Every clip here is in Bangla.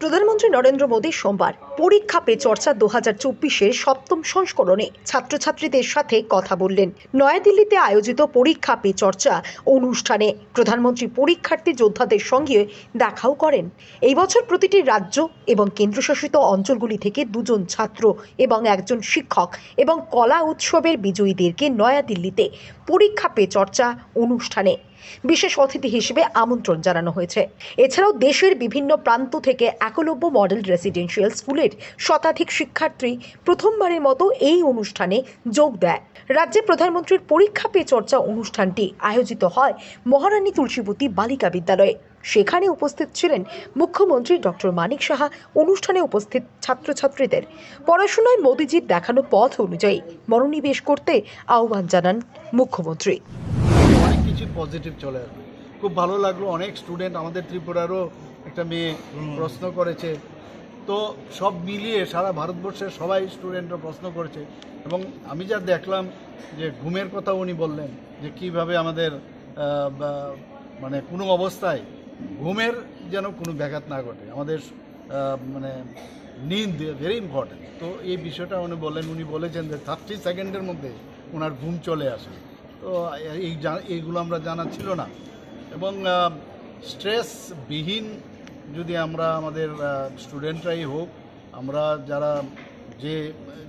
প্রধানমন্ত্রী নরেন্দ্র মোদী সোমবার পরীক্ষা পে চর্চা 2024-এর সপ্তম সংস্করণে ছাত্রছাত্রীদের সাথে কথা বললেন। নয়াদিল্লিতে আয়োজিত পরীক্ষা পে চর্চা অনুষ্ঠানে প্রধানমন্ত্রী পরীক্ষার্থী যোদ্ধাদের সঙ্গে দেখাও করেন। এই বছর প্রতিটি রাজ্য এবং কেন্দ্রশাসিত অঞ্চলগুলি থেকে দুজন ছাত্র এবং একজন শিক্ষক এবং কলা উৎসবের বিজয়ীদেরকে নয়াদিল্লিতে পরীক্ষা পে চর্চা অনুষ্ঠানে বিশেষ অতিথি হিসেবে আমন্ত্রণ জানানো হয়েছে। এছাড়াও দেশের বিভিন্ন প্রান্ত থেকে একলব্য মডেল রেসিডেন্সিয়াল স্কুলের শতাধিক শিক্ষার্থী প্রথমবারের মতো এই অনুষ্ঠানে যোগ দেয়। রাজ্যে প্রধানমন্ত্রীর পরীক্ষা পে চর্চা অনুষ্ঠানটি আয়োজিত হয় মহারানী তুলসীবতী বালিকা বিদ্যালয়ে। সেখানে উপস্থিত ছিলেন মুখ্যমন্ত্রী ডক্টর মানিক সাহা। অনুষ্ঠানে উপস্থিত ছাত্রছাত্রীদের পড়াশোনায় মোদিজির দেখানো পথ অনুযায়ী মনোনিবেশ করতে আহ্বান জানান মুখ্যমন্ত্রী। অনেক কিছু পজিটিভ চলে আসবে, খুব ভালো লাগলো। অনেক স্টুডেন্ট, আমাদের ত্রিপুরারও একটা মেয়ে প্রশ্ন করেছে, তো সব মিলিয়ে সারা ভারতবর্ষের সবাই স্টুডেন্টরা প্রশ্ন করেছে। এবং আমি যা দেখলাম যে ঘুমের কথা উনি বললেন যে কিভাবে আমাদের মানে কোনো অবস্থায় ঘুমের যেন কোনো ব্যাঘাত না ঘটে, আমাদের মানে নিন্দ ভেরি ইম্পর্টেন্ট। তো এই বিষয়টা উনি বলেছেন যে 30 সেকেন্ডের মধ্যে ওনার ঘুম চলে আসে। তো এইগুলো আমরা জানা ছিল না। এবং স্ট্রেসবিহীন যদি আমরা আমাদের স্টুডেন্টরাই হোক, আমরা যারা যে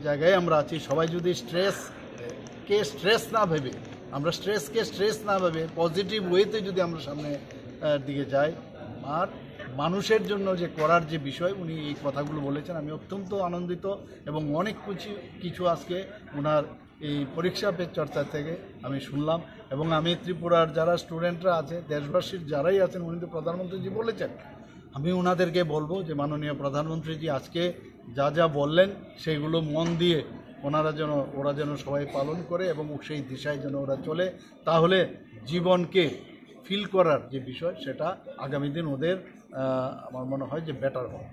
জায়গায় আমরা আছি সবাই যদি স্ট্রেসকে স্ট্রেস না ভেবে পজিটিভ ওয়েতে যদি আমরা সামনে দিকে যাই, আর মানুষের জন্য যে করার যে বিষয় উনি এই কথাগুলো বলেছেন, আমি অত্যন্ত আনন্দিত। এবং অনেক কিছু আজকে ওনার এই পরীক্ষা পে চর্চা থেকে আমি শুনলাম। এবং আমি ত্রিপুরার যারা স্টুডেন্টরা আছে, দেশবাসীর যারাই আছেন, উনি তো প্রধানমন্ত্রীজি বলেছেন, আমি ওনাদেরকে বলবো যে মাননীয় প্রধানমন্ত্রীজি আজকে যা যা বললেন সেগুলো মন দিয়ে ওরা যেন সবাই পালন করে এবং সেই দিশায় যেন ওরা চলে, তাহলে জীবনকে ফিল করার যে বিষয় সেটা আগামী দিন ওদের আমার মনে হয় যে বেটার হবে।